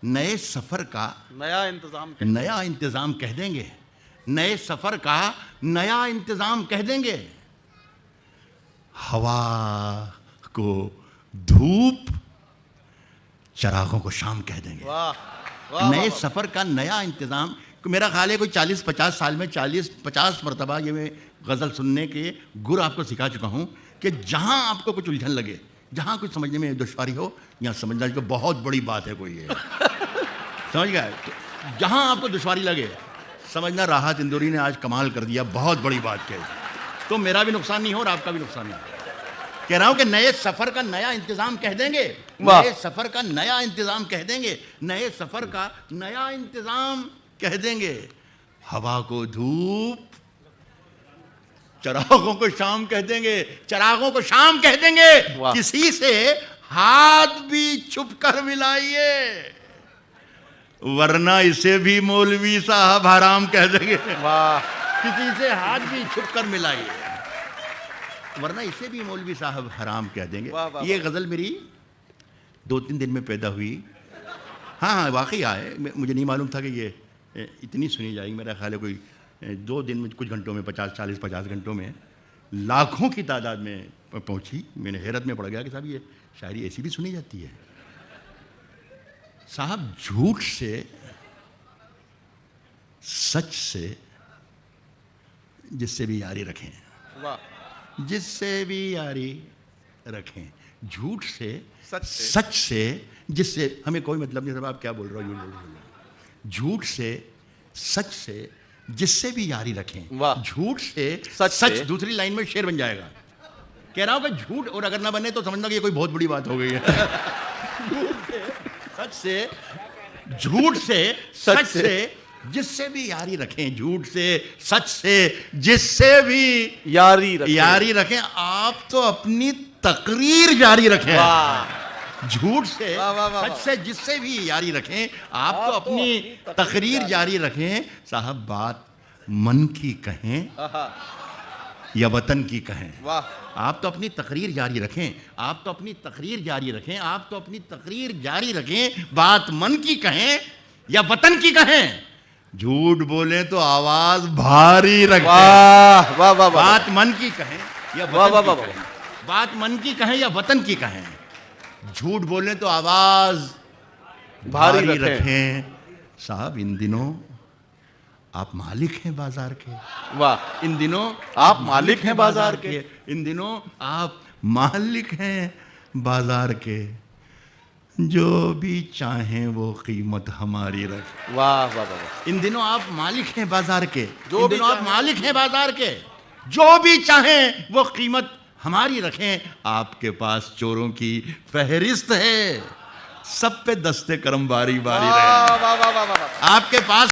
नए सफर का नया इंतजाम नया इंतजाम कह देंगे, नए सफर का नया इंतजाम कह देंगे। हवा को धूप, चरागों को शाम कह देंगे। वाह वाह नए वाह, सफर का नया इंतजाम। मेरा ख्याल है कोई 40-50 साल में 40-50 मरतबा ये मैं गज़ल सुनने के गुर आपको सिखा चुका हूँ कि जहाँ आपको कुछ उलझन लगे, जहाँ कुछ समझने में दुश्वारी हो, यहाँ समझना कि बहुत बड़ी बात है कोई ये समझ गया। तो जहाँ आपको दुश्वारी लगे समझना राहत इंदौरी ने आज कमाल कर दिया, बहुत बड़ी बात कही। तो मेरा भी नुकसान नहीं हो और आपका भी नुकसान नहीं हो। कह रहा हूं कि नए सफर का नया इंतजाम कह देंगे, नए सफर का नया इंतजाम कह देंगे, नए सफर का नया इंतजाम कह देंगे। हवा को धूप, चरागों को शाम कह देंगे, चरागों को शाम कह देंगे। किसी से हाथ भी छुप कर मिलाइए, वरना इसे भी मौलवी साहब हराम कह देंगे। वाह, किसी से हाथ भी छुप कर मिलाइए, वरना इसे भी मौलवी साहब हराम कह देंगे। वाह, वाह, ये गज़ल मेरी 2-3 दिन में पैदा हुई। हाँ वाकई आए, मुझे नहीं मालूम था कि ये इतनी सुनी जाएगी। मेरा ख्याल है कोई 2 दिन में, कुछ घंटों में 50 घंटों में लाखों की तादाद में पहुंची। मैंने हैरत में पड़ गया कि साहब ये शायरी ऐसी भी सुनी जाती है। साहब झूठ से, सच से जिससे भी यारी रखें, वाह, जिससे भी यारी रखें। झूठ से, सच से जिससे हमें कोई मतलब नहीं। आप क्या बोल रहे हो, झूठ से, सच से जिससे भी यारी रखें। वाह, झूठ से सच दूसरी लाइन में शेर बन जाएगा। कह रहा हूं कि झूठ और अगर ना बने तो समझना कि ये कोई बहुत बड़ी बात हो गई है। सच से, झूठ से, सच से जिससे भी यारी रखें। झूठ से, सच से जिससे भी यारी रखें। आप तो अपनी तकरीर जारी रखें। झूठ से, सच से जिससे भी यारी रखें, आप तो अपनी तकरीर जारी रखें। साहब बात मन की कहें या वतन की कहें, आप तो अपनी तकरीर जारी रखें, आप तो अपनी तकरीर जारी रखें, आप तो अपनी तकरीर जारी रखें। बात मन की कहें या वतन की कहें, झूठ बोले तो आवाज भारी रखें। वाह वाह वाह, बात मन की कहें या वतन की कहें, बात मन की कहें या वतन की कहें, झूठ बोले तो आवाज भारी रखें। साहब इन दिनों आप मालिक हैं बाजार के। वाह, इन दिनों आप मालिक हैं बाजार के। इन दिनों आप मालिक हैं बाजार के, जो भी चाहें वो कीमत हमारी रखें। वाह वाह वाह, इन दिनों आप मालिक हैं बाजार के, जो इन दिनों आप मालिक हैं बाजार के, जो भी चाहें वो कीमत हमारी रखें। आपके पास चोरों की फहरिस्त है, सब पे दस्ते करम बारी बारी रहे। वाह वाह वाह वाह, आपके पास